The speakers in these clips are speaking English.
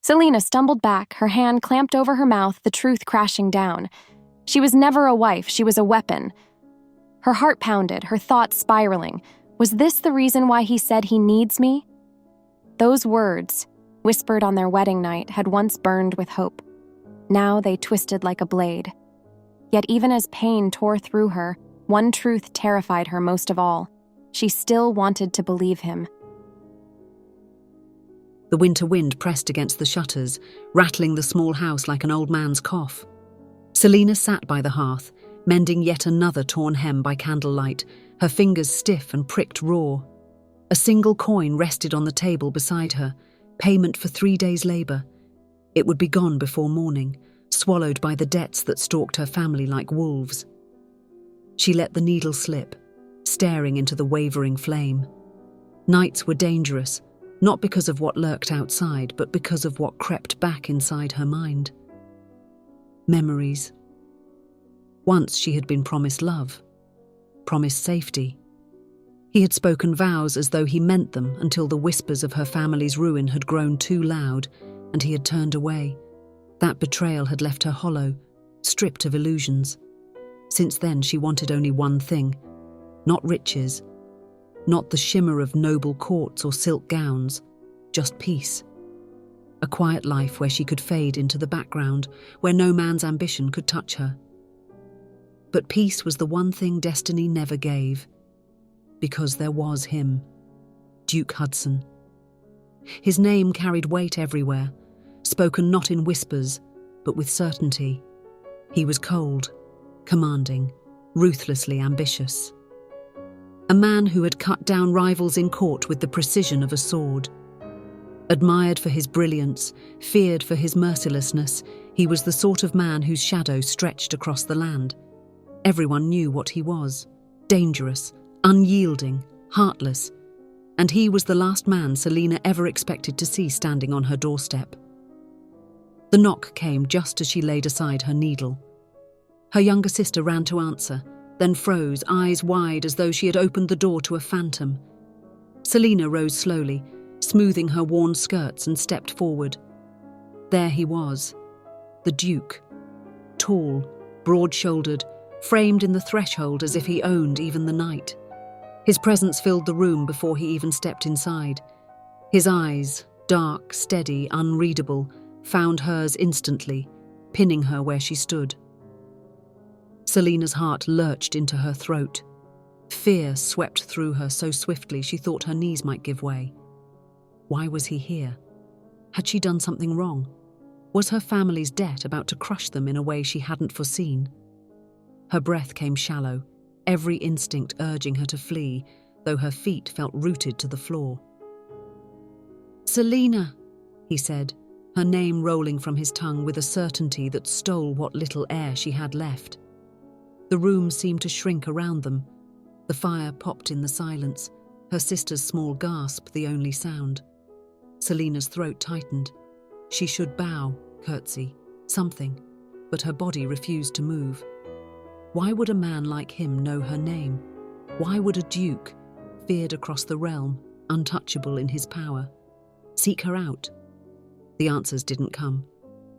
Selina stumbled back, her hand clamped over her mouth, the truth crashing down. She was never a wife, she was a weapon. Her heart pounded, her thoughts spiraling. Was this the reason why he said he needs me? Those words, whispered on their wedding night, had once burned with hope. Now they twisted like a blade. Yet even as pain tore through her, one truth terrified her most of all. She still wanted to believe him. The winter wind pressed against the shutters, rattling the small house like an old man's cough. Selina sat by the hearth, mending yet another torn hem by candlelight, her fingers stiff and pricked raw. A single coin rested on the table beside her, payment for 3 days' labour. It would be gone before morning, swallowed by the debts that stalked her family like wolves. She let the needle slip, staring into the wavering flame. Nights were dangerous, not because of what lurked outside, but because of what crept back inside her mind. Memories. Once she had been promised love, promised safety. He had spoken vows as though he meant them until the whispers of her family's ruin had grown too loud and he had turned away. That betrayal had left her hollow, stripped of illusions. Since then she wanted only one thing, not riches, not the shimmer of noble courts or silk gowns, just peace. A quiet life where she could fade into the background, where no man's ambition could touch her. But peace was the one thing destiny never gave, because there was him, Duke Hudson. His name carried weight everywhere, spoken not in whispers, but with certainty. He was cold, commanding, ruthlessly ambitious. A man who had cut down rivals in court with the precision of a sword. Admired for his brilliance, feared for his mercilessness, he was the sort of man whose shadow stretched across the land. Everyone knew what he was: dangerous, unyielding, heartless. And he was the last man Selina ever expected to see standing on her doorstep. The knock came just as she laid aside her needle. Her younger sister ran to answer, then froze, eyes wide as though she had opened the door to a phantom. Selina rose slowly, smoothing her worn skirts, and stepped forward. There he was, the Duke. Tall, broad-shouldered, framed in the threshold as if he owned even the night. His presence filled the room before he even stepped inside. His eyes, dark, steady, unreadable, found hers instantly, pinning her where she stood. Selina's heart lurched into her throat. Fear swept through her so swiftly she thought her knees might give way. Why was he here? Had she done something wrong? Was her family's debt about to crush them in a way she hadn't foreseen? Her breath came shallow, every instinct urging her to flee, though her feet felt rooted to the floor. "Selina," he said, her name rolling from his tongue with a certainty that stole what little air she had left. The room seemed to shrink around them. The fire popped in the silence, her sister's small gasp the only sound. Selina's throat tightened. She should bow, curtsy, something, but her body refused to move. Why would a man like him know her name? Why would a duke, feared across the realm, untouchable in his power, seek her out? The answers didn't come.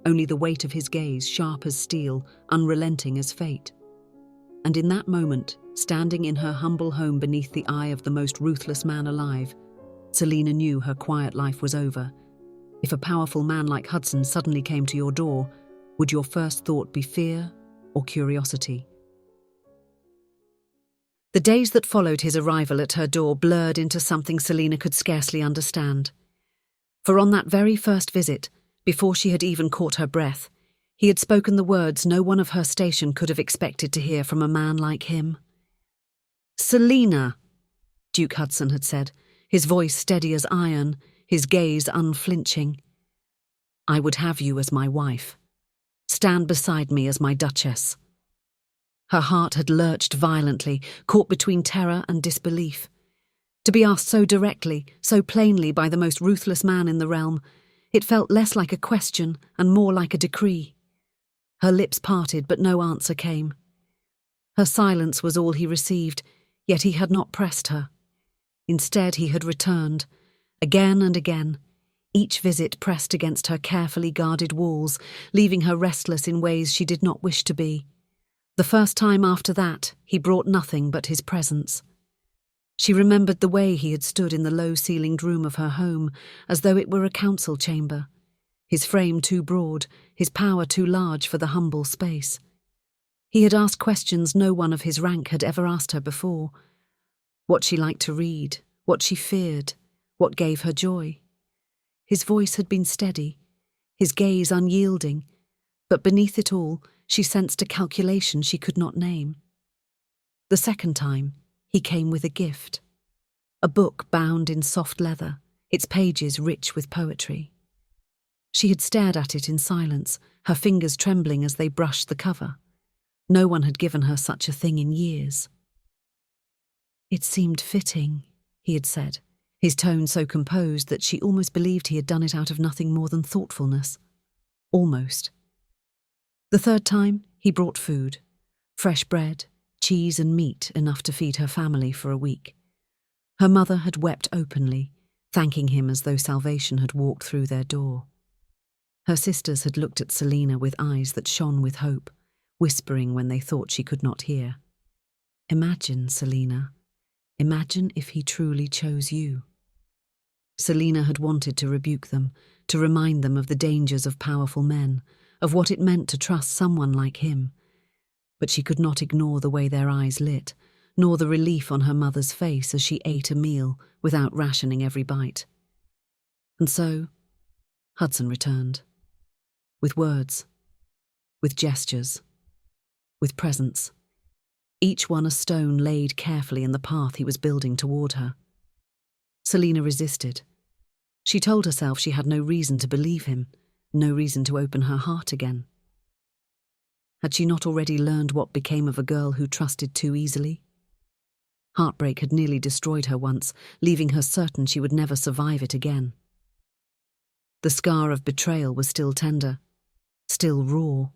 Only the weight of his gaze, sharp as steel, unrelenting as fate. And in that moment, standing in her humble home beneath the eye of the most ruthless man alive, Selina knew her quiet life was over. If a powerful man like Hudson suddenly came to your door, would your first thought be fear or curiosity? The days that followed his arrival at her door blurred into something Selina could scarcely understand. For on that very first visit, before she had even caught her breath, he had spoken the words no one of her station could have expected to hear from a man like him. "Selina," Duke Hudson had said, his voice steady as iron, his gaze unflinching. "I would have you as my wife. Stand beside me as my duchess." Her heart had lurched violently, caught between terror and disbelief. To be asked so directly, so plainly by the most ruthless man in the realm, it felt less like a question and more like a decree. Her lips parted, but no answer came. Her silence was all he received, yet he had not pressed her. Instead, he had returned, again and again, Each visit pressed against her carefully guarded walls, leaving her restless in ways she did not wish to be. The first time after that, he brought nothing but his presence. She remembered the way he had stood in the low-ceilinged room of her home, as though it were a council chamber. His frame too broad, his power too large for the humble space. He had asked questions no one of his rank had ever asked her before. What she liked to read, what she feared, what gave her joy. His voice had been steady, his gaze unyielding, but beneath it all, she sensed a calculation she could not name. The second time, he came with a gift. A book bound in soft leather, its pages rich with poetry. She had stared at it in silence, her fingers trembling as they brushed the cover. No one had given her such a thing in years. "It seemed fitting," he had said, his tone so composed that she almost believed he had done it out of nothing more than thoughtfulness. Almost. The third time, he brought food. Fresh bread, cheese and meat enough to feed her family for a week. Her mother had wept openly, thanking him as though salvation had walked through their door. Her sisters had looked at Selina with eyes that shone with hope, whispering when they thought she could not hear. "Imagine, Selina. Imagine if he truly chose you." Selina had wanted to rebuke them, to remind them of the dangers of powerful men, of what it meant to trust someone like him. But she could not ignore the way their eyes lit, nor the relief on her mother's face as she ate a meal without rationing every bite. And so, Hudson returned. With words, with gestures, with presence, each one a stone laid carefully in the path he was building toward her. Selina resisted. She told herself she had no reason to believe him, no reason to open her heart again. Had she not already learned what became of a girl who trusted too easily? Heartbreak had nearly destroyed her once, leaving her certain she would never survive it again. The scar of betrayal was still tender, still raw.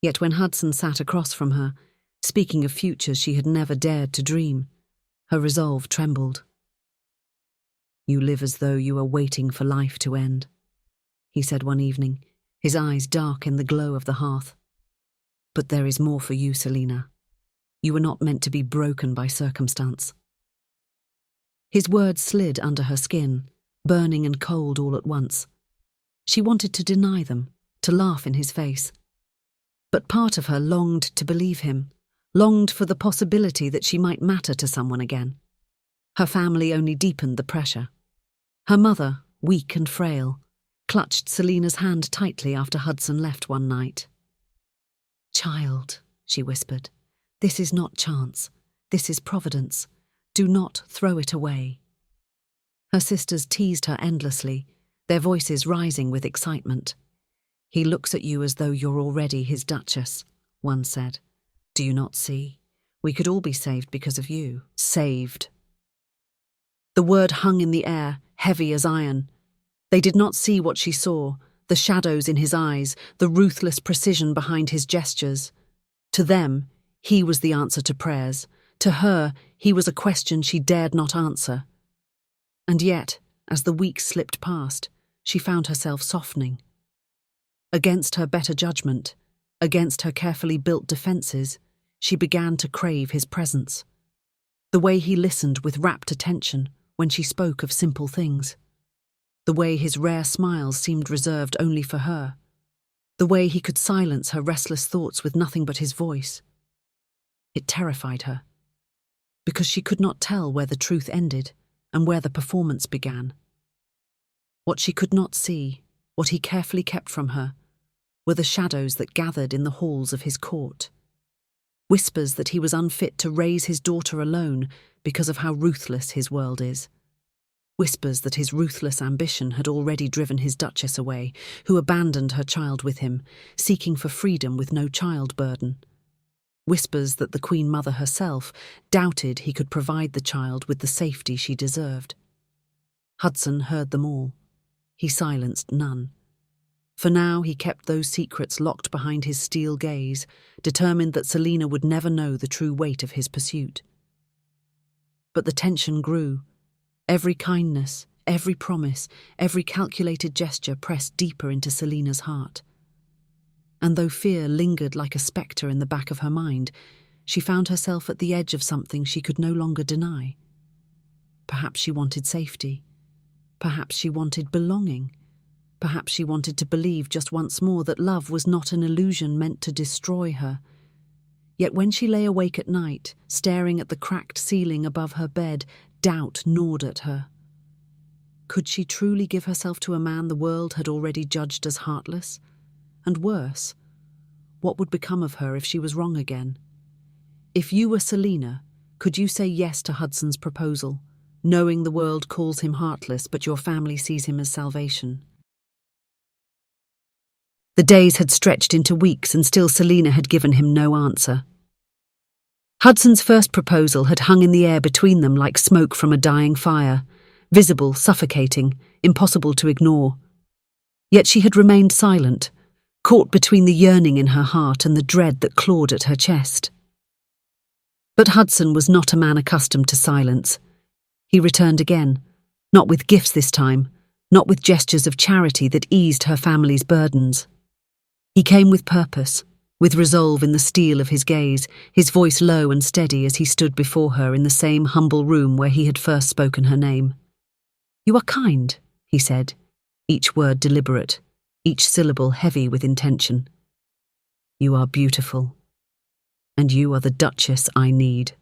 Yet when Hudson sat across from her, speaking of futures she had never dared to dream, her resolve trembled. "You live as though you are waiting for life to end," he said one evening, his eyes dark in the glow of the hearth. "But there is more for you, Selina. You were not meant to be broken by circumstance." His words slid under her skin, burning and cold all at once. She wanted to deny them, to laugh in his face. But part of her longed to believe him, longed for the possibility that she might matter to someone again. Her family only deepened the pressure. Her mother, weak and frail, clutched Selina's hand tightly after Hudson left one night. "Child," she whispered, "this is not chance. This is providence. Do not throw it away." Her sisters teased her endlessly, their voices rising with excitement. "He looks at you as though you're already his duchess," one said. "Do you not see? We could all be saved because of you." Saved. The word hung in the air, heavy as iron. They did not see what she saw, the shadows in his eyes, the ruthless precision behind his gestures. To them, he was the answer to prayers. To her, he was a question she dared not answer. And yet, as the weeks slipped past, she found herself softening. Against her better judgment, against her carefully built defences, she began to crave his presence. The way he listened with rapt attention when she spoke of simple things. The way his rare smiles seemed reserved only for her. The way he could silence her restless thoughts with nothing but his voice. It terrified her, because she could not tell where the truth ended and where the performance began. What she could not see, what he carefully kept from her, were the shadows that gathered in the halls of his court. Whispers that he was unfit to raise his daughter alone because of how ruthless his world is. Whispers that his ruthless ambition had already driven his duchess away, who abandoned her child with him, seeking for freedom with no child burden. Whispers that the Queen Mother herself doubted he could provide the child with the safety she deserved. Hudson heard them all. He silenced none. For now he kept those secrets locked behind his steel gaze, determined that Selina would never know the true weight of his pursuit. But the tension grew. Every kindness, Every promise, every calculated gesture pressed deeper into Selina's heart. And though fear lingered like a spectre in the back of her mind, she found herself at the edge of something she could no longer deny. Perhaps she wanted safety. Perhaps she wanted belonging. Perhaps she wanted to believe just once more that love was not an illusion meant to destroy her. Yet when she lay awake at night, staring at the cracked ceiling above her bed, doubt gnawed at her. Could she truly give herself to a man the world had already judged as heartless? And worse, what would become of her if she was wrong again? If you were Selina, could you say yes to Hudson's proposal, knowing the world calls him heartless but your family sees him as salvation? The days had stretched into weeks and still Selina had given him no answer. Hudson's first proposal had hung in the air between them like smoke from a dying fire, visible, suffocating, impossible to ignore. Yet she had remained silent, caught between the yearning in her heart and the dread that clawed at her chest. But Hudson was not a man accustomed to silence. He returned again, not with gifts this time, not with gestures of charity that eased her family's burdens. He came with purpose, with resolve in the steel of his gaze, his voice low and steady as he stood before her in the same humble room where he had first spoken her name. "You are kind," he said, each word deliberate, each syllable heavy with intention. "You are beautiful, and you are the Duchess I need."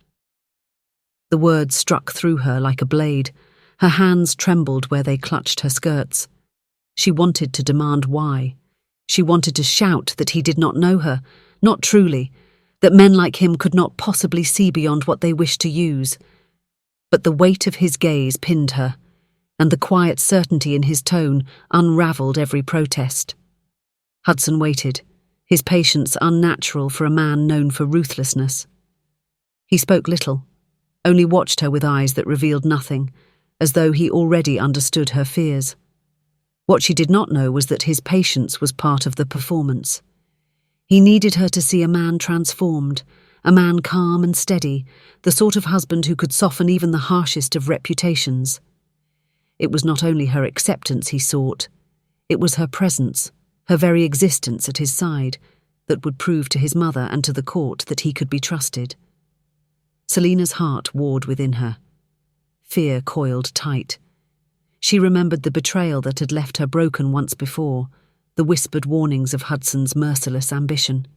The words struck through her like a blade. Her hands trembled where they clutched her skirts. She wanted to demand why. She wanted to shout that he did not know her, not truly, that men like him could not possibly see beyond what they wished to use. But the weight of his gaze pinned her, and the quiet certainty in his tone unravelled every protest. Hudson waited, his patience unnatural for a man known for ruthlessness. He spoke little, only watched her with eyes that revealed nothing, as though he already understood her fears. What she did not know was that his patience was part of the performance. He needed her to see a man transformed, a man calm and steady, the sort of husband who could soften even the harshest of reputations. It was not only her acceptance he sought, it was her presence, her very existence at his side, that would prove to his mother and to the court that he could be trusted. Selina's heart warred within her. Fear coiled tight. She remembered the betrayal that had left her broken once before, the whispered warnings of Hudson's merciless ambition.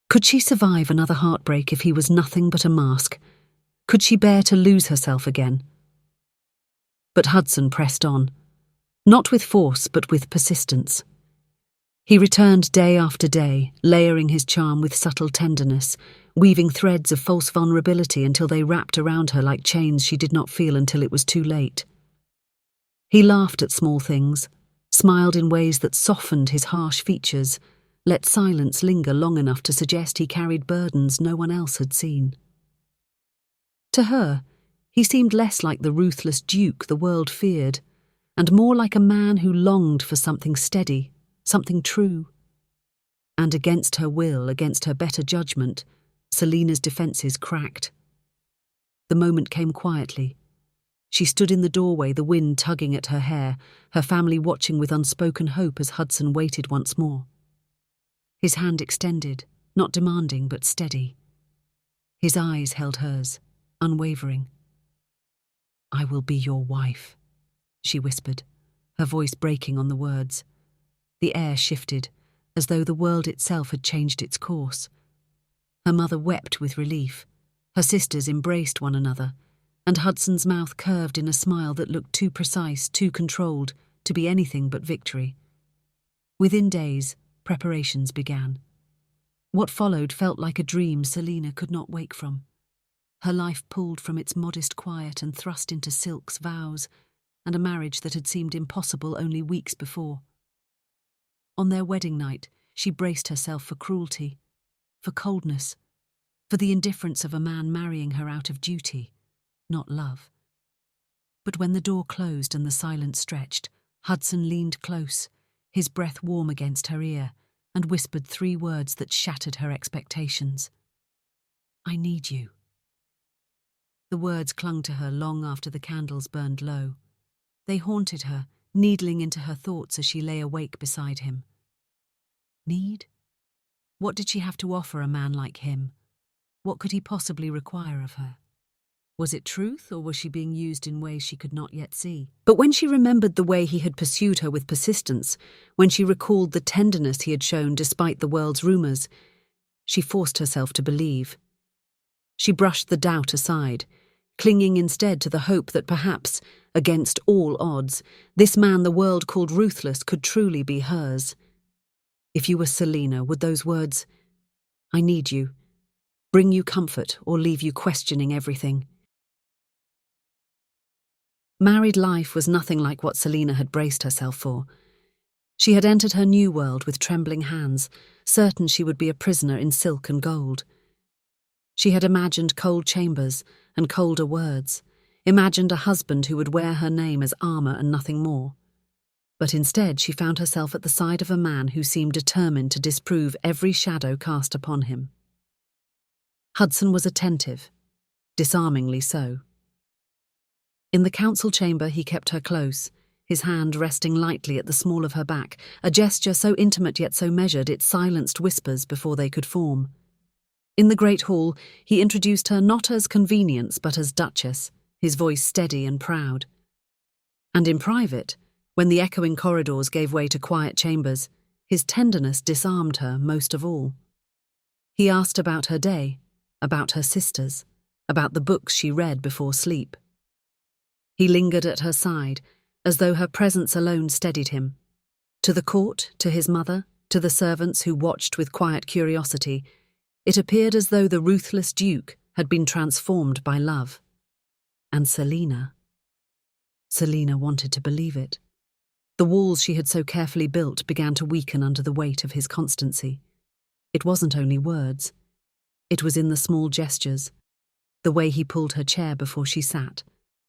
Could she survive another heartbreak if he was nothing but a mask? Could she bear to lose herself again? But Hudson pressed on, not with force but with persistence. He returned day after day, layering his charm with subtle tenderness, weaving threads of false vulnerability until they wrapped around her like chains she did not feel until it was too late. He laughed at small things, smiled in ways that softened his harsh features, let silence linger long enough to suggest he carried burdens no one else had seen. To her, he seemed less like the ruthless duke the world feared, and more like a man who longed for something steady, something true. And against her will, against her better judgment, Selina's defences cracked. The moment came quietly. She stood in the doorway, the wind tugging at her hair, her family watching with unspoken hope as Hudson waited once more. His hand extended, not demanding but steady. His eyes held hers, unwavering. "I will be your wife," she whispered, her voice breaking on the words. The air shifted, as though the world itself had changed its course. Her mother wept with relief. Her sisters embraced one another, and Hudson's mouth curved in a smile that looked too precise, too controlled, to be anything but victory. Within days, preparations began. What followed felt like a dream Selina could not wake from. Her life pulled from its modest quiet and thrust into silks, vows, and a marriage that had seemed impossible only weeks before. On their wedding night, she braced herself for cruelty, for coldness, for the indifference of a man marrying her out of duty, not love. But when the door closed and the silence stretched, Hudson leaned close, his breath warm against her ear, and whispered 3 words that shattered her expectations. "I need you." The words clung to her long after the candles burned low. They haunted her, needling into her thoughts as she lay awake beside him. Need? What did she have to offer a man like him? What could he possibly require of her? Was it truth, or was she being used in ways she could not yet see? But when she remembered the way he had pursued her with persistence, when she recalled the tenderness he had shown despite the world's rumours, she forced herself to believe. She brushed the doubt aside, clinging instead to the hope that perhaps, against all odds, this man the world called Ruthless could truly be hers. If you were Selina, would those words, "I need you," bring you comfort or leave you questioning everything? Married life was nothing like what Selina had braced herself for. She had entered her new world with trembling hands, certain she would be a prisoner in silk and gold. She had imagined cold chambers and colder words, imagined a husband who would wear her name as armour and nothing more. But instead she found herself at the side of a man who seemed determined to disprove every shadow cast upon him. Hudson was attentive, disarmingly so. In the council chamber he kept her close, his hand resting lightly at the small of her back, a gesture so intimate yet so measured it silenced whispers before they could form. In the great hall he introduced her not as convenience but as duchess, his voice steady and proud. And in private, when the echoing corridors gave way to quiet chambers, his tenderness disarmed her most of all. He asked about her day, about her sisters, about the books she read before sleep. He lingered at her side, as though her presence alone steadied him. To the court, to his mother, to the servants who watched with quiet curiosity, it appeared as though the ruthless duke had been transformed by love. And Selina wanted to believe it. The walls she had so carefully built began to weaken under the weight of his constancy. It wasn't only words. It was in the small gestures, the way he pulled her chair before she sat,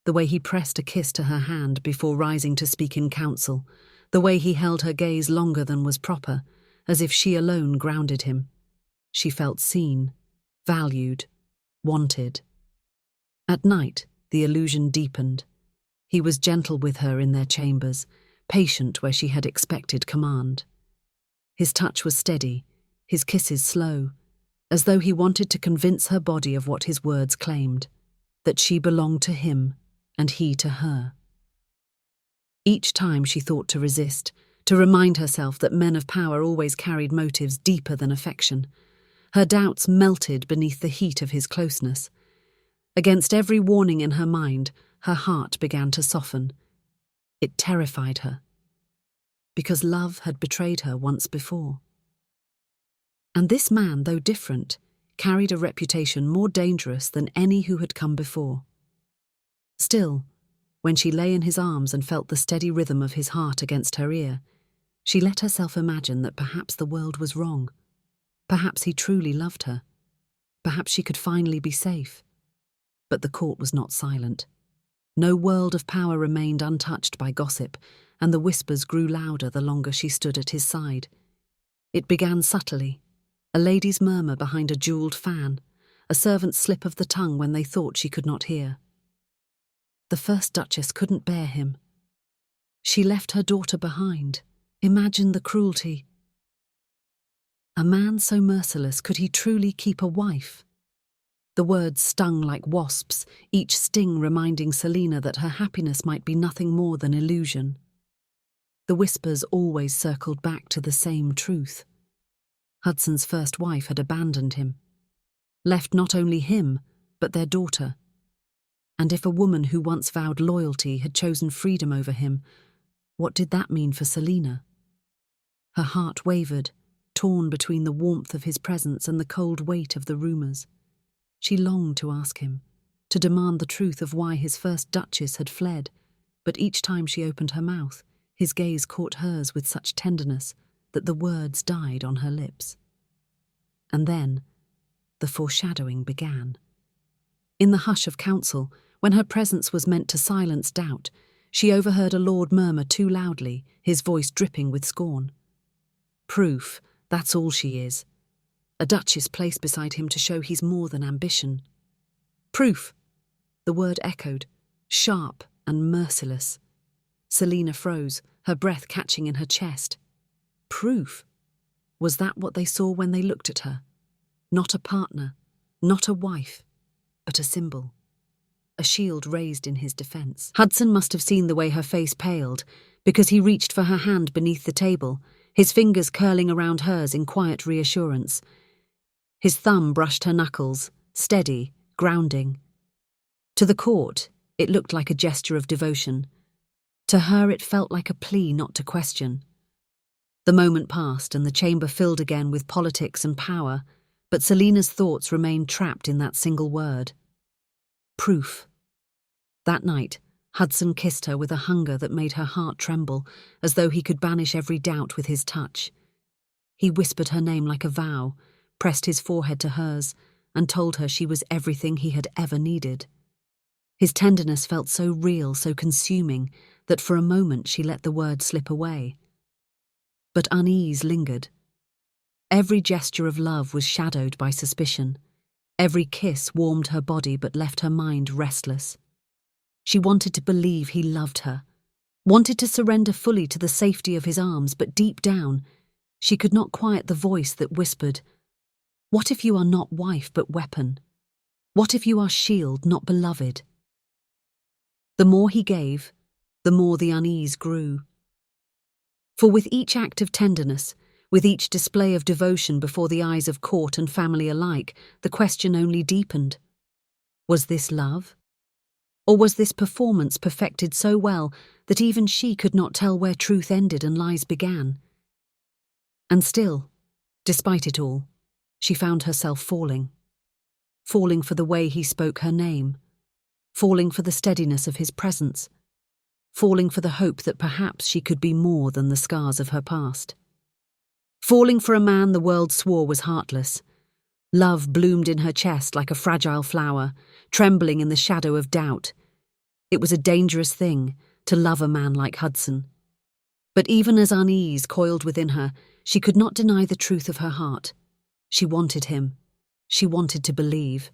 the way he pressed a kiss to her hand before rising to speak in council, the way he held her gaze longer than was proper, as if she alone grounded him. She felt seen, valued, wanted. At night, the illusion deepened. He was gentle with her in their chambers, patient where she had expected command. His touch was steady, his kisses slow, as though he wanted to convince her body of what his words claimed, that she belonged to him and he to her. Each time she thought to resist, to remind herself that men of power always carried motives deeper than affection. Her doubts melted beneath the heat of his closeness. Against every warning in her mind, her heart began to soften. It terrified her, because love had betrayed her once before. And this man, though different, carried a reputation more dangerous than any who had come before. Still, when she lay in his arms and felt the steady rhythm of his heart against her ear, she let herself imagine that perhaps the world was wrong. Perhaps he truly loved her. Perhaps she could finally be safe. But the court was not silent. No world of power remained untouched by gossip, and the whispers grew louder the longer she stood at his side. It began subtly, a lady's murmur behind a jewelled fan, a servant's slip of the tongue when they thought she could not hear. The first duchess couldn't bear him. She left her daughter behind. Imagine the cruelty. A man so merciless, could he truly keep a wife? The words stung like wasps, each sting reminding Selina that her happiness might be nothing more than illusion. The whispers always circled back to the same truth. Hudson's first wife had abandoned him, left not only him, but their daughter. And if a woman who once vowed loyalty had chosen freedom over him, what did that mean for Selina? Her heart wavered, torn between the warmth of his presence and the cold weight of the rumours. She longed to ask him, to demand the truth of why his first duchess had fled, but each time she opened her mouth, his gaze caught hers with such tenderness that the words died on her lips. And then, the foreshadowing began. In the hush of council, when her presence was meant to silence doubt, she overheard a lord murmur too loudly, his voice dripping with scorn. Proof, that's all she is. A duchess placed beside him to show he's more than ambition. Proof, the word echoed, sharp and merciless. Selina froze, her breath catching in her chest. Proof? Was that what they saw when they looked at her? Not a partner, not a wife, but a symbol. A shield raised in his defense. Hudson must have seen the way her face paled, because he reached for her hand beneath the table, his fingers curling around hers in quiet reassurance. His thumb brushed her knuckles, steady, grounding. To the court, it looked like a gesture of devotion. To her, it felt like a plea not to question. The moment passed and the chamber filled again with politics and power, but Selina's thoughts remained trapped in that single word. Proof. That night, Hudson kissed her with a hunger that made her heart tremble, as though he could banish every doubt with his touch. He whispered her name like a vow, pressed his forehead to hers, and told her she was everything he had ever needed. His tenderness felt so real, so consuming, that for a moment she let the word slip away. But unease lingered. Every gesture of love was shadowed by suspicion. Every kiss warmed her body but left her mind restless. She wanted to believe he loved her, wanted to surrender fully to the safety of his arms, but deep down, she could not quiet the voice that whispered, "What if you are not wife but weapon? What if you are shield, not beloved?" The more he gave, the more the unease grew. For with each act of tenderness, with each display of devotion before the eyes of court and family alike, the question only deepened. Was this love? Or was this performance perfected so well that even she could not tell where truth ended and lies began? And still, despite it all, she found herself falling. Falling for the way he spoke her name. Falling for the steadiness of his presence. Falling for the hope that perhaps she could be more than the scars of her past. Falling for a man the world swore was heartless. Love bloomed in her chest like a fragile flower, trembling in the shadow of doubt. It was a dangerous thing to love a man like Hudson. But even as unease coiled within her, she could not deny the truth of her heart. She wanted him. She wanted to believe.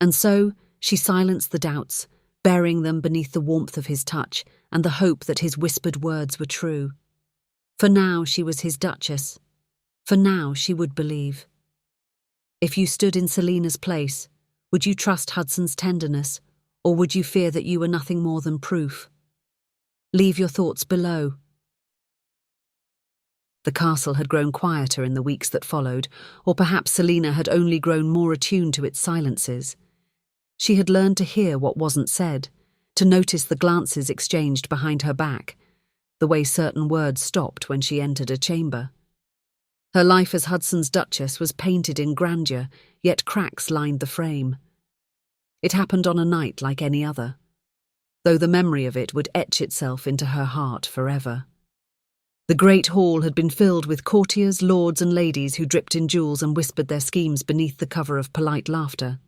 And so she silenced the doubts, burying them beneath the warmth of his touch and the hope that his whispered words were true. For now she was his duchess. For now she would believe. If you stood in Selina's place, would you trust Hudson's tenderness, or would you fear that you were nothing more than proof? Leave your thoughts below. The castle had grown quieter in the weeks that followed, or perhaps Selina had only grown more attuned to its silences. She had learned to hear what wasn't said, to notice the glances exchanged behind her back, the way certain words stopped when she entered a chamber. Her life as Hudson's duchess was painted in grandeur, yet cracks lined the frame. It happened on a night like any other, though the memory of it would etch itself into her heart forever. The great hall had been filled with courtiers, lords and ladies who dripped in jewels and whispered their schemes beneath the cover of polite laughter.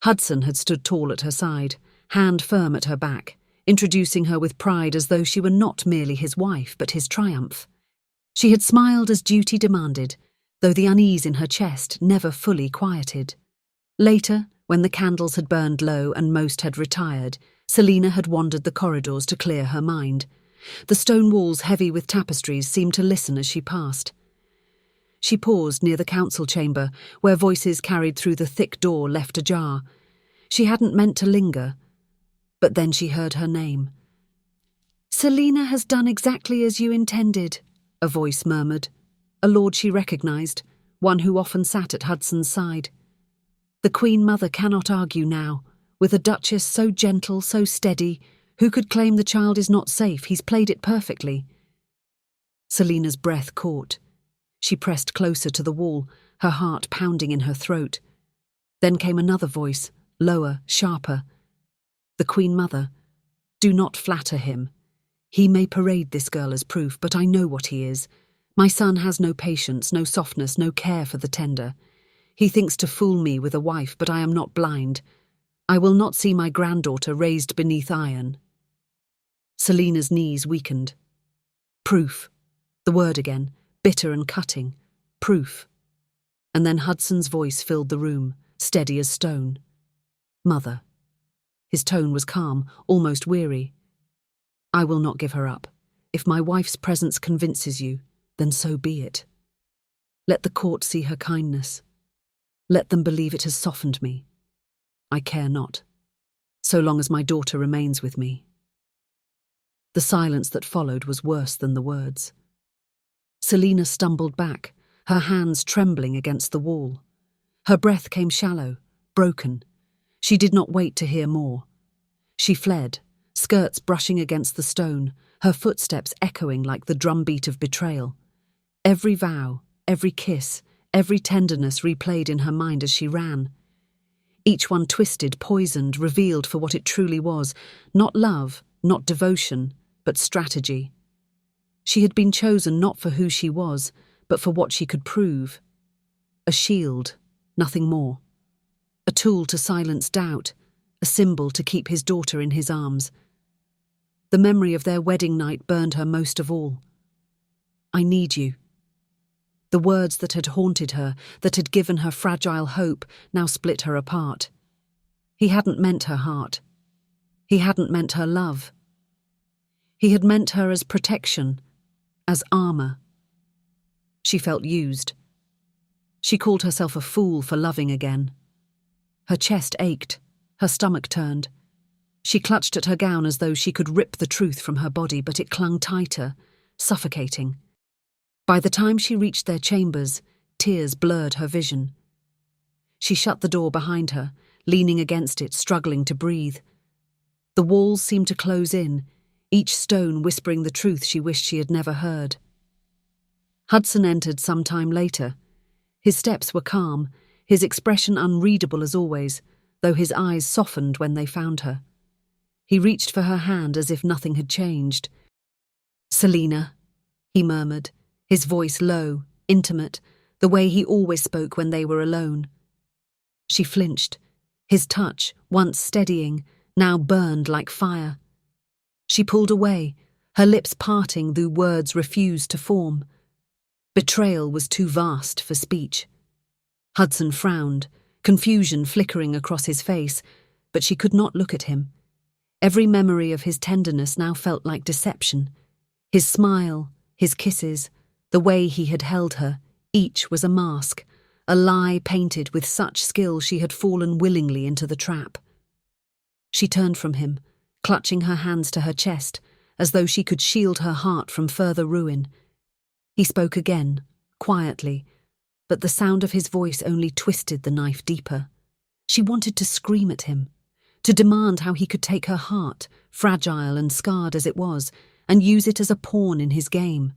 Hudson had stood tall at her side, hand firm at her back, introducing her with pride as though she were not merely his wife but his triumph. She had smiled as duty demanded, though the unease in her chest never fully quieted. Later, when the candles had burned low and most had retired, Selina had wandered the corridors to clear her mind. The stone walls heavy with tapestries seemed to listen as she passed. She paused near the council chamber, where voices carried through the thick door left ajar. She hadn't meant to linger, but then she heard her name. "Selina has done exactly as you intended," a voice murmured, a lord she recognised, one who often sat at Hudson's side. The Queen Mother cannot argue now. With a duchess so gentle, so steady, who could claim the child is not safe? He's played it perfectly. Selina's breath caught. She pressed closer to the wall, her heart pounding in her throat. Then came another voice, lower, sharper. "The Queen Mother, do not flatter him. He may parade this girl as proof, but I know what he is. My son has no patience, no softness, no care for the tender. He thinks to fool me with a wife, but I am not blind. I will not see my granddaughter raised beneath iron." Selina's knees weakened. Proof. The word again, bitter and cutting. Proof. And then Hudson's voice filled the room, steady as stone. "Mother." His tone was calm, almost weary. I will not give her up. If my wife's presence convinces you, then so be it. Let the court see her kindness. Let them believe it has softened me. I care not, so long as my daughter remains with me. The silence that followed was worse than the words. Selina stumbled back, her hands trembling against the wall. Her breath came shallow, broken. She did not wait to hear more. She fled, skirts brushing against the stone, her footsteps echoing like the drumbeat of betrayal. Every vow, every kiss, every tenderness replayed in her mind as she ran. Each one twisted, poisoned, revealed for what it truly was, not love, not devotion, but strategy. She had been chosen not for who she was, but for what she could prove. A shield, nothing more. A tool to silence doubt, a symbol to keep his daughter in his arms. The memory of their wedding night burned her most of all. I need you. The words that had haunted her, that had given her fragile hope, now split her apart. He hadn't meant her heart. He hadn't meant her love. He had meant her as protection, as armor. She felt used. She called herself a fool for loving again. Her chest ached, her stomach turned. She clutched at her gown as though she could rip the truth from her body, but it clung tighter, suffocating. By the time she reached their chambers, tears blurred her vision. She shut the door behind her, leaning against it, struggling to breathe. The walls seemed to close in, each stone whispering the truth she wished she had never heard. Hudson entered some time later. His steps were calm, his expression unreadable as always, though his eyes softened when they found her. He reached for her hand as if nothing had changed. "Selina," he murmured, his voice low, intimate, the way he always spoke when they were alone. She flinched. His touch, once steadying, now burned like fire. She pulled away, her lips parting though words refused to form. Betrayal was too vast for speech. Hudson frowned, confusion flickering across his face, but she could not look at him. Every memory of his tenderness now felt like deception. His smile, his kisses, the way he had held her, each was a mask, a lie painted with such skill she had fallen willingly into the trap. She turned from him, clutching her hands to her chest, as though she could shield her heart from further ruin. He spoke again, quietly, but the sound of his voice only twisted the knife deeper. She wanted to scream at him, to demand how he could take her heart, fragile and scarred as it was, and use it as a pawn in his game,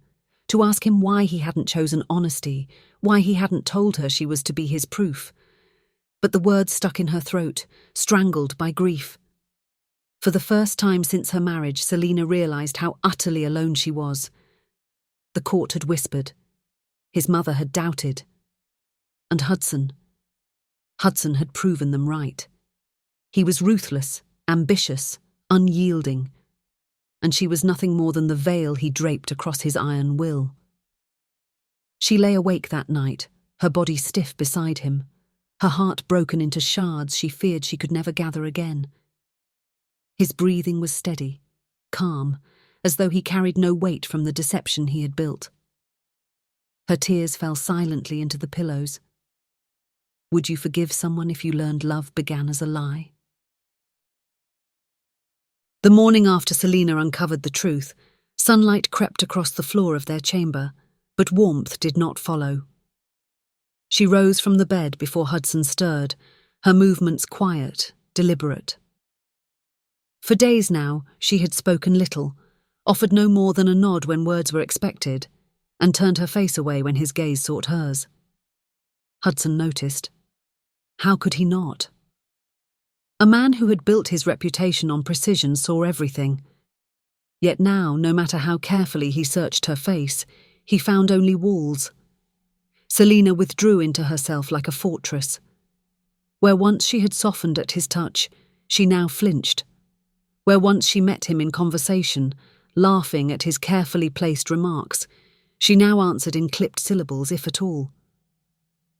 to ask him why he hadn't chosen honesty, why he hadn't told her she was to be his proof. But the words stuck in her throat, strangled by grief. For the first time since her marriage, Selina realized how utterly alone she was. The court had whispered. His mother had doubted. And Hudson had proven them right. He was ruthless, ambitious, unyielding, and she was nothing more than the veil he draped across his iron will. She lay awake that night, her body stiff beside him, her heart broken into shards she feared she could never gather again. His breathing was steady, calm, as though he carried no weight from the deception he had built. Her tears fell silently into the pillows. Would you forgive someone if you learned love began as a lie? The morning after Selina uncovered the truth, sunlight crept across the floor of their chamber, but warmth did not follow. She rose from the bed before Hudson stirred, her movements quiet, deliberate. For days now, she had spoken little, offered no more than a nod when words were expected, and turned her face away when his gaze sought hers. Hudson noticed. How could he not? A man who had built his reputation on precision saw everything. Yet now, no matter how carefully he searched her face, he found only walls. Selina withdrew into herself like a fortress. Where once she had softened at his touch, she now flinched. Where once she met him in conversation, laughing at his carefully placed remarks, she now answered in clipped syllables, if at all.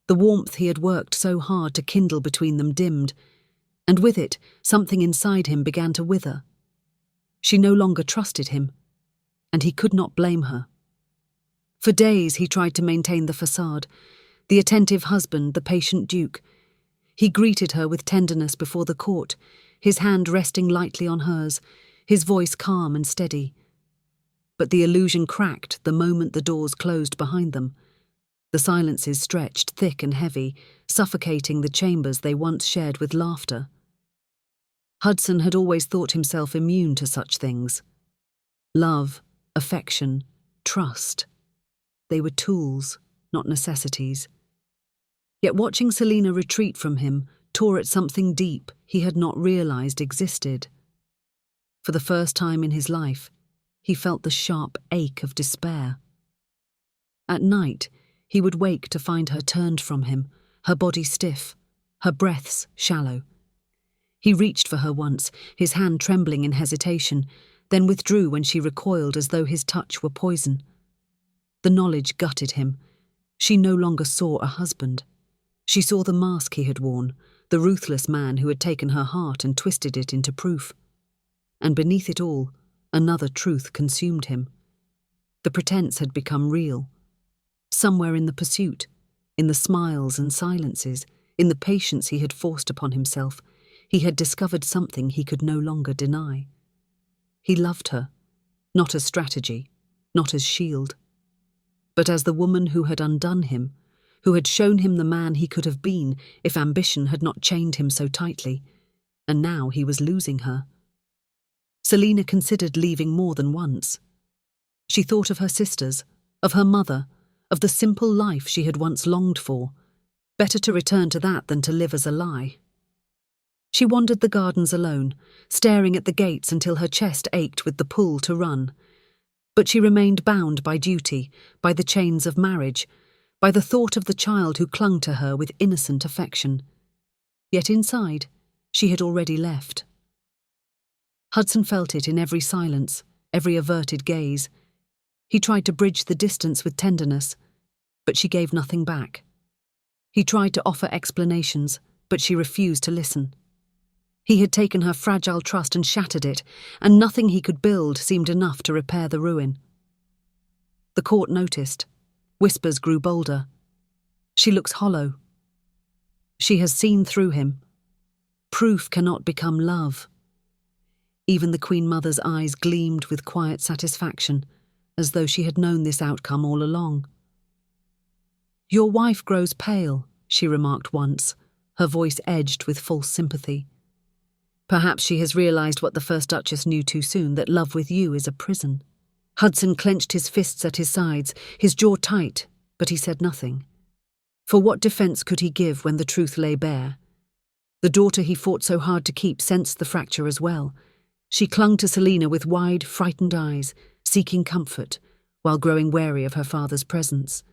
The warmth he had worked so hard to kindle between them dimmed, and with it, something inside him began to wither. She no longer trusted him, and he could not blame her. For days he tried to maintain the facade, the attentive husband, the patient duke. He greeted her with tenderness before the court, his hand resting lightly on hers, his voice calm and steady. But the illusion cracked the moment the doors closed behind them. The silences stretched thick and heavy, suffocating the chambers they once shared with laughter. Hudson had always thought himself immune to such things. Love, affection, trust. They were tools, not necessities. Yet watching Selina retreat from him tore at something deep he had not realized existed. For the first time in his life, he felt the sharp ache of despair. At night, he would wake to find her turned from him, her body stiff, her breaths shallow. He reached for her once, his hand trembling in hesitation, then withdrew when she recoiled as though his touch were poison. The knowledge gutted him. She no longer saw a husband. She saw the mask he had worn, the ruthless man who had taken her heart and twisted it into proof. And beneath it all, another truth consumed him. The pretense had become real. Somewhere in the pursuit, in the smiles and silences, in the patience he had forced upon himself, he had discovered something he could no longer deny. He loved her, not as strategy, not as shield, but as the woman who had undone him, who had shown him the man he could have been if ambition had not chained him so tightly, and now he was losing her. Selina considered leaving more than once. She thought of her sisters, of her mother, of the simple life she had once longed for. Better to return to that than to live as a lie. She wandered the gardens alone, staring at the gates until her chest ached with the pull to run. But she remained bound by duty, by the chains of marriage, by the thought of the child who clung to her with innocent affection. Yet inside, she had already left. Hudson felt it in every silence, every averted gaze. He tried to bridge the distance with tenderness, but she gave nothing back. He tried to offer explanations, but she refused to listen. He had taken her fragile trust and shattered it, and nothing he could build seemed enough to repair the ruin. The court noticed. Whispers grew bolder. She looks hollow. She has seen through him. Proof cannot become love. Even the Queen Mother's eyes gleamed with quiet satisfaction, as though she had known this outcome all along. "Your wife grows pale," she remarked once, her voice edged with false sympathy. "Perhaps she has realized what the first Duchess knew too soon, that love with you is a prison." Hudson clenched his fists at his sides, his jaw tight, but he said nothing. For what defense could he give when the truth lay bare? The daughter he fought so hard to keep sensed the fracture as well. She clung to Selina with wide, frightened eyes, seeking comfort, while growing wary of her father's presence.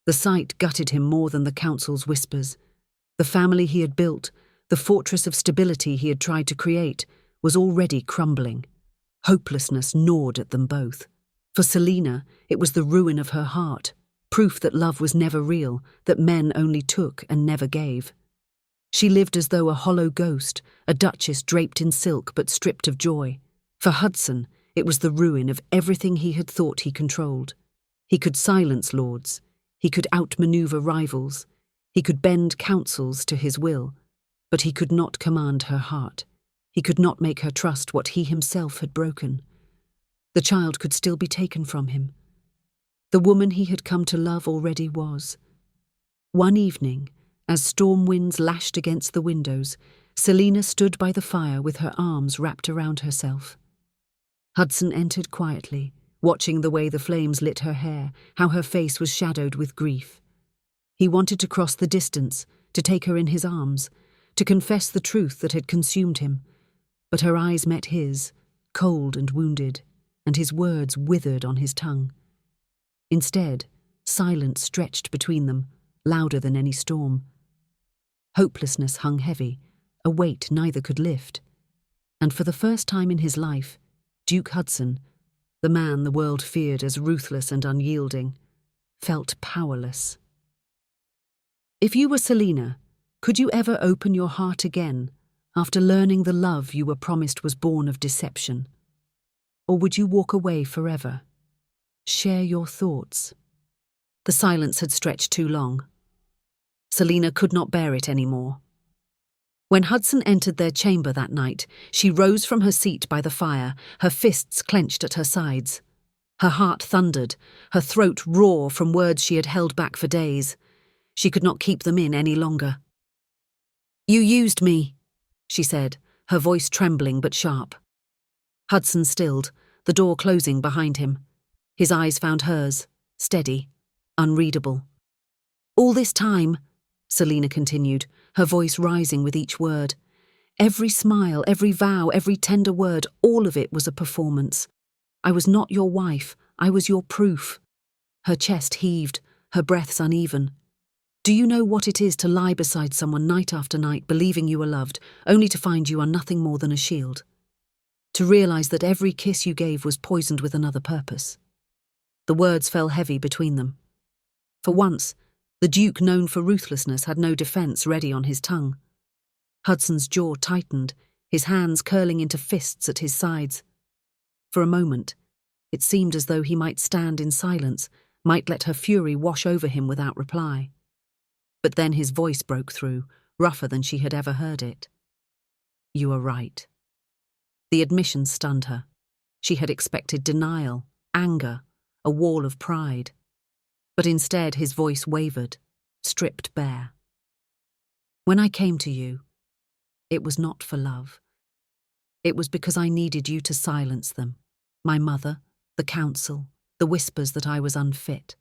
The sight gutted him more than the council's whispers. The family he had built, the fortress of stability he had tried to create, was already crumbling. Hopelessness gnawed at them both. For Selina, it was the ruin of her heart, proof that love was never real, that men only took and never gave. She lived as though a hollow ghost, a duchess draped in silk but stripped of joy. For Hudson, it was the ruin of everything he had thought he controlled. He could silence lords. He could outmaneuver rivals. He could bend councils to his will. But he could not command her heart. He could not make her trust what he himself had broken. The child could still be taken from him. The woman he had come to love already was. One evening, as storm winds lashed against the windows, Selina stood by the fire with her arms wrapped around herself. Hudson entered quietly, watching the way the flames lit her hair, how her face was shadowed with grief. He wanted to cross the distance, to take her in his arms, to confess the truth that had consumed him. But her eyes met his, cold and wounded, and his words withered on his tongue. Instead, silence stretched between them, louder than any storm. Hopelessness hung heavy, a weight neither could lift. And for the first time in his life, Duke Hudson, the man the world feared as ruthless and unyielding, felt powerless. If you were Selina, could you ever open your heart again, after learning the love you were promised was born of deception? Or would you walk away forever? Share your thoughts. The silence had stretched too long. Selina could not bear it anymore. When Hudson entered their chamber that night, she rose from her seat by the fire, her fists clenched at her sides. Her heart thundered, her throat raw from words she had held back for days. She could not keep them in any longer. "You used me," she said, her voice trembling but sharp. Hudson stilled, the door closing behind him. His eyes found hers, steady, unreadable. "All this time," Selina continued, her voice rising with each word. "Every smile, every vow, every tender word, all of it was a performance. I was not your wife, I was your proof." Her chest heaved, her breaths uneven. "Do you know what it is to lie beside someone night after night, believing you are loved, only to find you are nothing more than a shield? To realize that every kiss you gave was poisoned with another purpose?" The words fell heavy between them. For once, the Duke known for ruthlessness had no defense ready on his tongue. Hudson's jaw tightened, his hands curling into fists at his sides. For a moment, it seemed as though he might stand in silence, might let her fury wash over him without reply. But then his voice broke through, rougher than she had ever heard it. "You are right." The admission stunned her. She had expected denial, anger, a wall of pride. But instead his voice wavered, stripped bare. "When I came to you, it was not for love. It was because I needed you to silence them. My mother, the council, the whispers that I was unfit.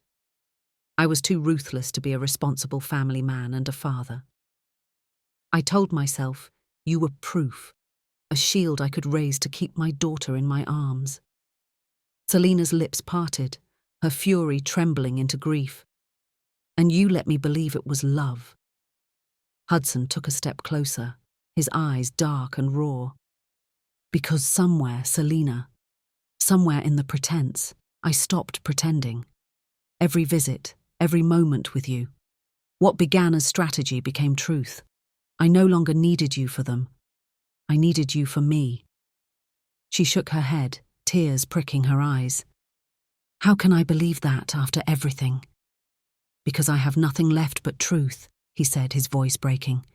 I was too ruthless to be a responsible family man and a father. I told myself, you were proof, a shield I could raise to keep my daughter in my arms." Selina's lips parted, her fury trembling into grief. "And you let me believe it was love." Hudson took a step closer, his eyes dark and raw. "Because somewhere, Selina, somewhere in the pretense, I stopped pretending. Every visit, every moment with you. What began as strategy became truth. I no longer needed you for them. I needed you for me." She shook her head, tears pricking her eyes. "How can I believe that after everything?" "Because I have nothing left but truth," he said, his voice breaking.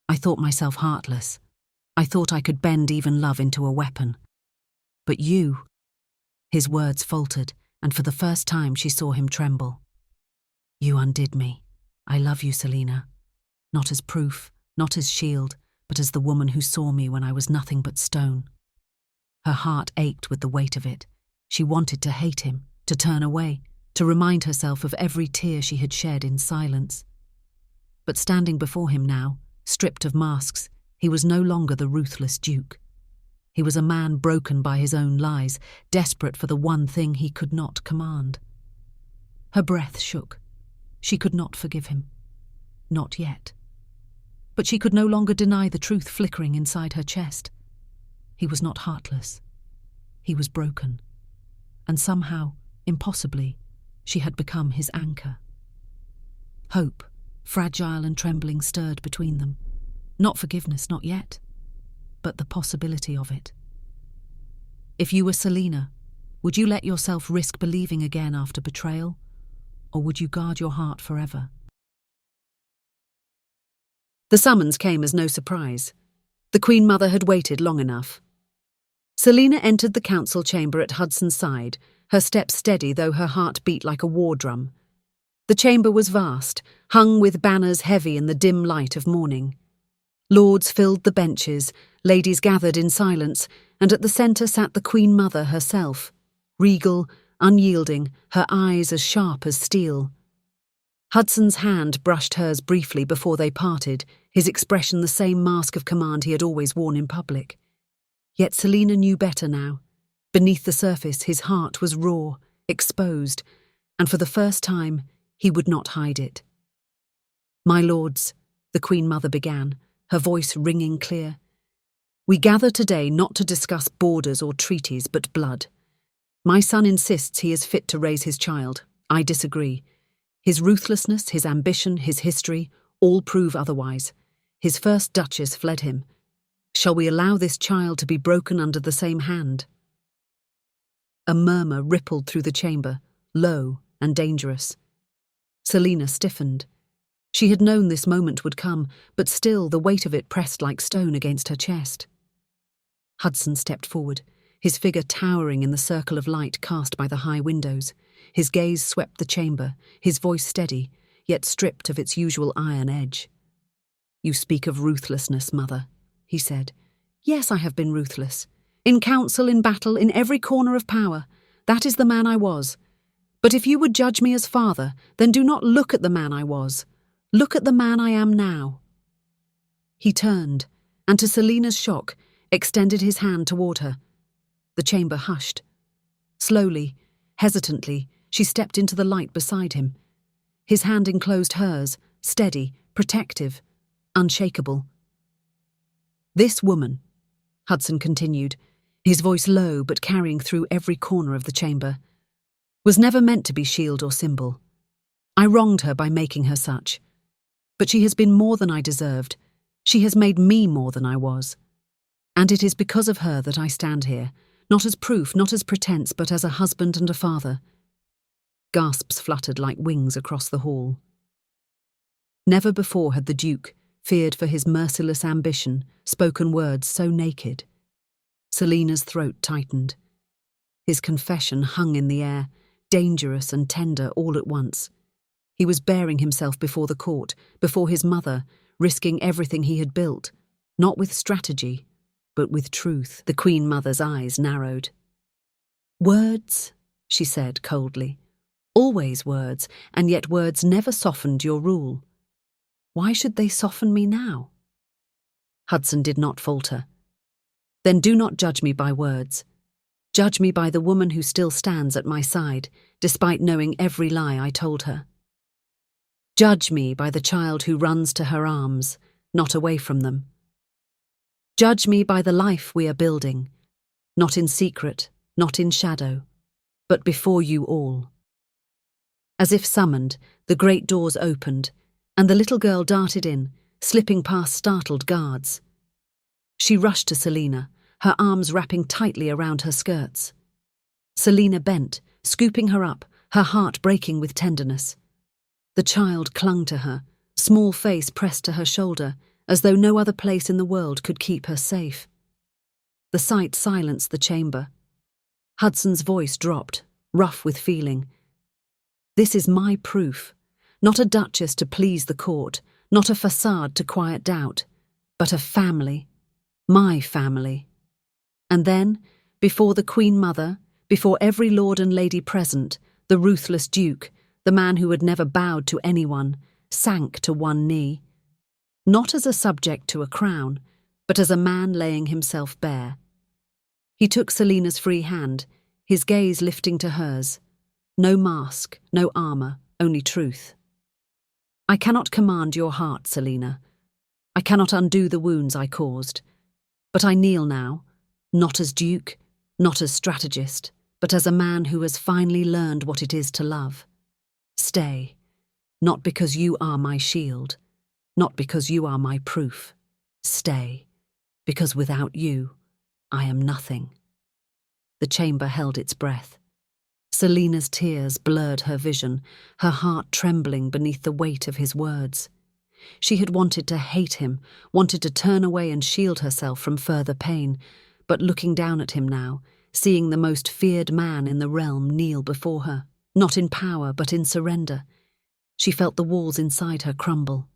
"I thought myself heartless. I thought I could bend even love into a weapon. But you—" His words faltered, and for the first time she saw him tremble. "You undid me. I love you, Selina. Not as proof, not as shield, but as the woman who saw me when I was nothing but stone." Her heart ached with the weight of it. She wanted to hate him, to turn away, to remind herself of every tear she had shed in silence. But standing before him now, stripped of masks, he was no longer the ruthless Duke. He was a man broken by his own lies, desperate for the one thing he could not command. Her breath shook. She could not forgive him. Not yet. But she could no longer deny the truth flickering inside her chest. He was not heartless. He was broken. And somehow, impossibly, she had become his anchor. Hope, fragile and trembling, stirred between them. Not forgiveness, not yet, but the possibility of it. If you were Selina, would you let yourself risk believing again after betrayal, or would you guard your heart forever? The summons came as no surprise. The Queen Mother had waited long enough. Selina entered the council chamber at Hudson's side, her steps steady though her heart beat like a war drum. The chamber was vast, hung with banners heavy in the dim light of morning. Lords filled the benches, ladies gathered in silence, and at the centre sat the Queen Mother herself, regal, unyielding, her eyes as sharp as steel. Hudson's hand brushed hers briefly before they parted, his expression the same mask of command he had always worn in public. Yet Selina knew better now. Beneath the surface, his heart was raw, exposed, and for the first time, he would not hide it. "My lords," the Queen Mother began, her voice ringing clear, "we gather today not to discuss borders or treaties, but blood. My son insists he is fit to raise his child. I disagree. His ruthlessness, his ambition, his history, all prove otherwise. His first duchess fled him. Shall we allow this child to be broken under the same hand?" A murmur rippled through the chamber, low and dangerous. Selina stiffened. She had known this moment would come, but still the weight of it pressed like stone against her chest. Hudson stepped forward, his figure towering in the circle of light cast by the high windows. His gaze swept the chamber, his voice steady, yet stripped of its usual iron edge. "You speak of ruthlessness, Mother," he said. "Yes, I have been ruthless. In council, in battle, in every corner of power. That is the man I was. But if you would judge me as father, then do not look at the man I was. Look at the man I am now." He turned, and to Selina's shock, extended his hand toward her. The chamber hushed. Slowly, hesitantly, she stepped into the light beside him. His hand enclosed hers, steady, protective, unshakable. "This woman," Hudson continued, his voice low but carrying through every corner of the chamber, "was never meant to be shield or symbol. I wronged her by making her such. But she has been more than I deserved. She has made me more than I was. And it is because of her that I stand here, not as proof, not as pretense, but as a husband and a father." Gasps fluttered like wings across the hall. Never before had the Duke, feared for his merciless ambition, spoken words so naked. Selina's throat tightened. His confession hung in the air, dangerous and tender all at once. He was bearing himself before the court, before his mother, risking everything he had built, not with strategy, but with truth. The Queen Mother's eyes narrowed. "Words," she said coldly. "Always words, and yet words never softened your rule. Why should they soften me now?" Hudson did not falter. "Then do not judge me by words. Judge me by the woman who still stands at my side, despite knowing every lie I told her. Judge me by the child who runs to her arms, not away from them. Judge me by the life we are building, not in secret, not in shadow, but before you all." As if summoned, the great doors opened, and the little girl darted in, slipping past startled guards. She rushed to Selina, her arms wrapping tightly around her skirts. Selina bent, scooping her up, her heart breaking with tenderness. The child clung to her, small face pressed to her shoulder, as though no other place in the world could keep her safe. The sight silenced the chamber. Hudson's voice dropped, rough with feeling. "This is my proof, not a duchess to please the court, not a facade to quiet doubt, but a family, my family." And then, before the Queen Mother, before every lord and lady present, the ruthless Duke, the man who had never bowed to anyone, sank to one knee. Not as a subject to a crown, but as a man laying himself bare. He took Selina's free hand, his gaze lifting to hers. No mask, no armor, only truth. "I cannot command your heart, Selina. I cannot undo the wounds I caused. But I kneel now, not as Duke, not as strategist, but as a man who has finally learned what it is to love. Stay, not because you are my shield, not because you are my proof. Stay, because without you, I am nothing." The chamber held its breath. Selina's tears blurred her vision, her heart trembling beneath the weight of his words. She had wanted to hate him, wanted to turn away and shield herself from further pain, but looking down at him now, seeing the most feared man in the realm kneel before her, not in power but in surrender, she felt the walls inside her crumble.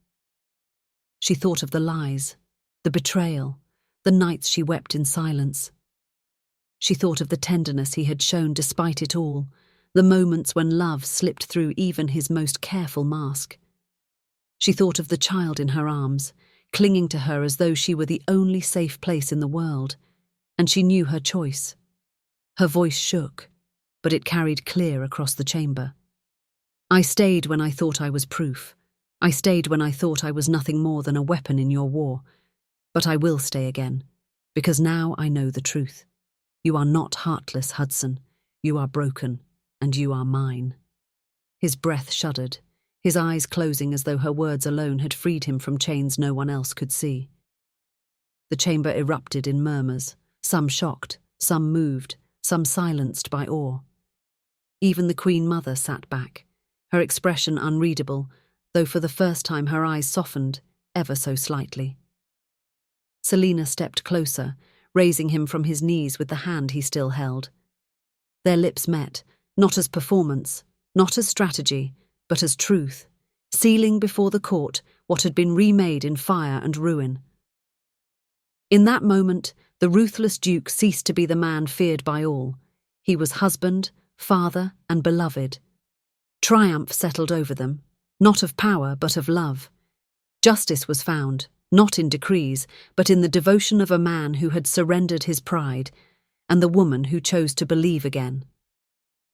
She thought of the lies, the betrayal, the nights she wept in silence. She thought of the tenderness he had shown despite it all, the moments when love slipped through even his most careful mask. She thought of the child in her arms, clinging to her as though she were the only safe place in the world, and she knew her choice. Her voice shook, but it carried clear across the chamber. "I stayed when I thought I was proof. I stayed when I thought I was nothing more than a weapon in your war. But I will stay again, because now I know the truth. You are not heartless, Hudson. You are broken, and you are mine." His breath shuddered, his eyes closing as though her words alone had freed him from chains no one else could see. The chamber erupted in murmurs, some shocked, some moved, some silenced by awe. Even the Queen Mother sat back, her expression unreadable, though for the first time her eyes softened, ever so slightly. Selina stepped closer, raising him from his knees with the hand he still held. Their lips met, not as performance, not as strategy, but as truth, sealing before the court what had been remade in fire and ruin. In that moment, the ruthless Duke ceased to be the man feared by all. He was husband, father, and beloved. Triumph settled over them, not of power but of love. Justice was found, not in decrees, but in the devotion of a man who had surrendered his pride, and the woman who chose to believe again.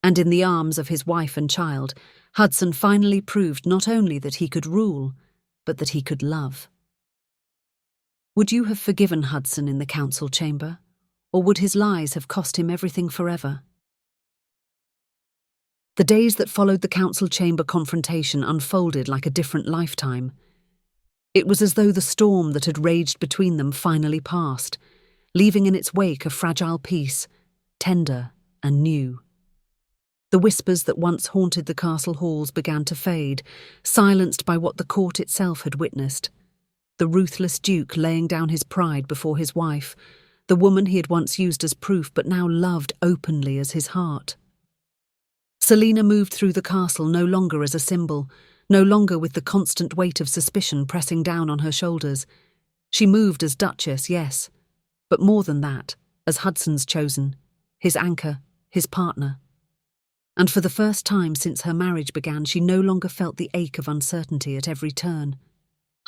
And in the arms of his wife and child, Hudson finally proved not only that he could rule, but that he could love. Would you have forgiven Hudson in the council chamber, or would his lies have cost him everything forever? The days that followed the council chamber confrontation unfolded like a different lifetime. It was as though the storm that had raged between them finally passed, leaving in its wake a fragile peace, tender and new. The whispers that once haunted the castle halls began to fade, silenced by what the court itself had witnessed. The ruthless Duke laying down his pride before his wife, the woman he had once used as proof but now loved openly as his heart. Selina moved through the castle no longer as a symbol, no longer with the constant weight of suspicion pressing down on her shoulders. She moved as Duchess, yes, but more than that, as Hudson's chosen, his anchor, his partner. And for the first time since her marriage began, she no longer felt the ache of uncertainty at every turn.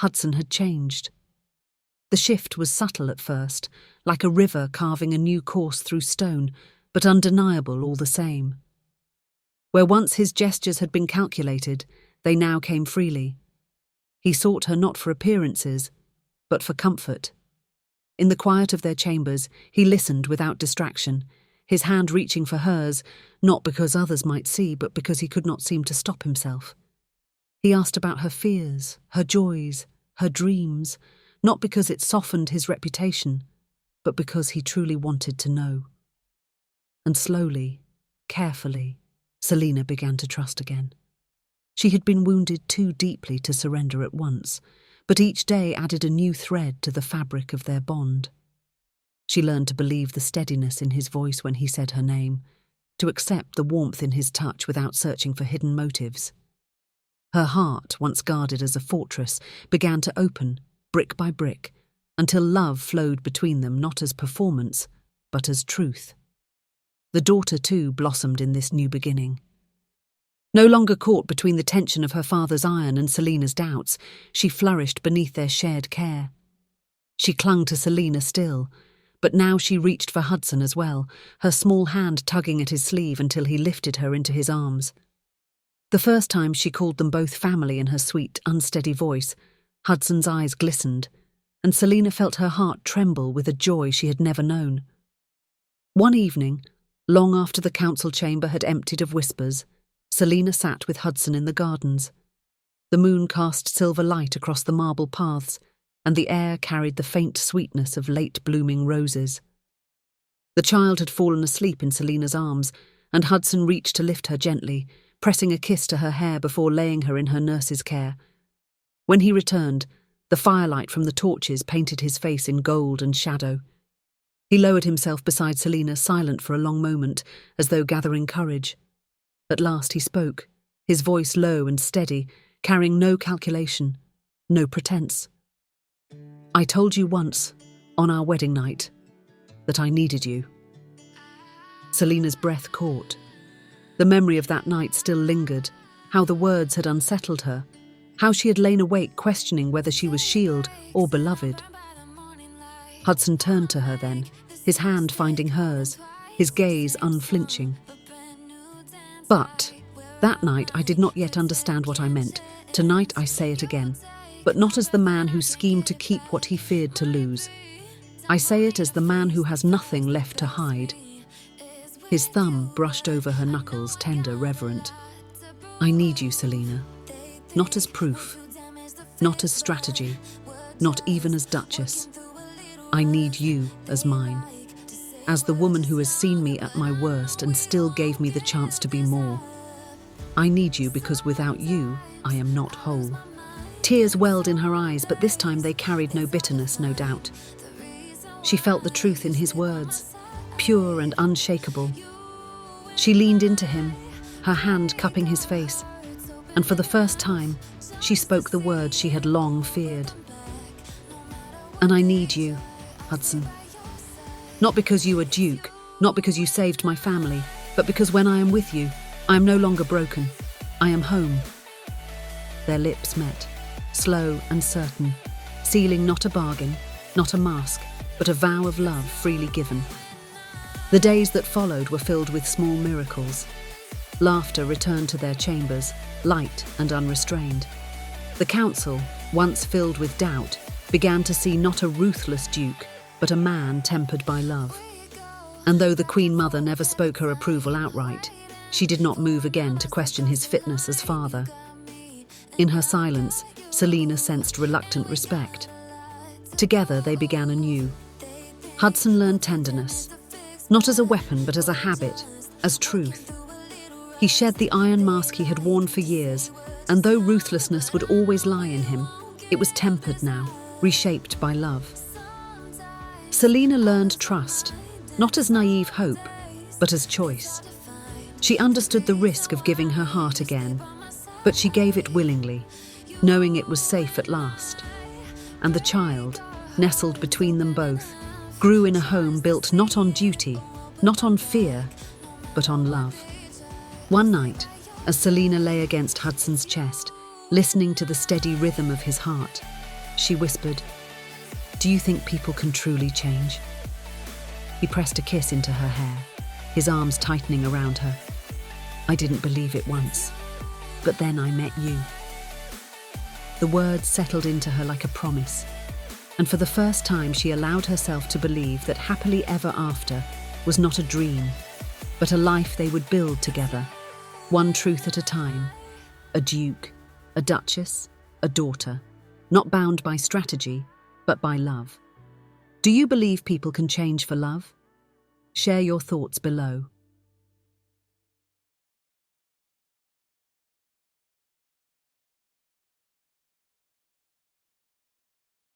Hudson had changed. The shift was subtle at first, like a river carving a new course through stone, but undeniable all the same. Where once his gestures had been calculated, they now came freely. He sought her not for appearances, but for comfort. In the quiet of their chambers, he listened without distraction, his hand reaching for hers, not because others might see, but because he could not seem to stop himself. He asked about her fears, her joys, her dreams, not because it softened his reputation, but because he truly wanted to know. And slowly, carefully, Selina began to trust again. She had been wounded too deeply to surrender at once, but each day added a new thread to the fabric of their bond. She learned to believe the steadiness in his voice when he said her name, to accept the warmth in his touch without searching for hidden motives. Her heart, once guarded as a fortress, began to open, brick by brick, until love flowed between them not as performance, but as truth. The daughter, too, blossomed in this new beginning. No longer caught between the tension of her father's iron and Selina's doubts, she flourished beneath their shared care. She clung to Selina still, but now she reached for Hudson as well, her small hand tugging at his sleeve until he lifted her into his arms. The first time she called them both family in her sweet, unsteady voice, Hudson's eyes glistened, and Selina felt her heart tremble with a joy she had never known. One evening, long after the council chamber had emptied of whispers, Selina sat with Hudson in the gardens. The moon cast silver light across the marble paths, and the air carried the faint sweetness of late-blooming roses. The child had fallen asleep in Selina's arms, and Hudson reached to lift her gently, pressing a kiss to her hair before laying her in her nurse's care. When he returned, the firelight from the torches painted his face in gold and shadow. He lowered himself beside Selina, silent for a long moment, as though gathering courage. At last he spoke, his voice low and steady, carrying no calculation, no pretense. "I told you once, on our wedding night, that I needed you." Selina's breath caught. The memory of that night still lingered, how the words had unsettled her, how she had lain awake questioning whether she was shielded or beloved. Hudson turned to her then, his hand finding hers, his gaze unflinching. "But that night I did not yet understand what I meant. Tonight I say it again, but not as the man who schemed to keep what he feared to lose. I say it as the man who has nothing left to hide." His thumb brushed over her knuckles, tender, reverent. "I need you, Selina. Not as proof, not as strategy, not even as Duchess. I need you as mine. as the woman who has seen me at my worst and still gave me the chance to be more. I need you because without you, I am not whole." Tears welled in her eyes, but this time they carried no bitterness, no doubt. She felt the truth in his words, pure and unshakable. She leaned into him, her hand cupping his face, and for the first time, she spoke the words she had long feared. "And I need you, Hudson. Not because you are Duke, not because you saved my family, but because when I am with you, I am no longer broken. I am home." Their lips met, slow and certain, sealing not a bargain, not a mask, but a vow of love freely given. The days that followed were filled with small miracles. Laughter returned to their chambers, light and unrestrained. The council, once filled with doubt, began to see not a ruthless duke, but a man tempered by love. And though the Queen Mother never spoke her approval outright, she did not move again to question his fitness as father. In her silence, Selina sensed reluctant respect. Together they began anew. Hudson learned tenderness, not as a weapon but as a habit, as truth. He shed the iron mask he had worn for years, and though ruthlessness would always lie in him, it was tempered now, reshaped by love. Selina learned trust, not as naive hope, but as choice. She understood the risk of giving her heart again, but she gave it willingly, knowing it was safe at last. And the child, nestled between them both, grew in a home built not on duty, not on fear, but on love. One night, as Selina lay against Hudson's chest, listening to the steady rhythm of his heart, she whispered, "Do you think people can truly change?" He pressed a kiss into her hair, his arms tightening around her. "I didn't believe it once, but then I met you." The words settled into her like a promise, and for the first time she allowed herself to believe that happily ever after was not a dream, but a life they would build together, one truth at a time, a duke, a duchess, a daughter, not bound by strategy, but by love. Do you believe people can change for love? Share your thoughts below.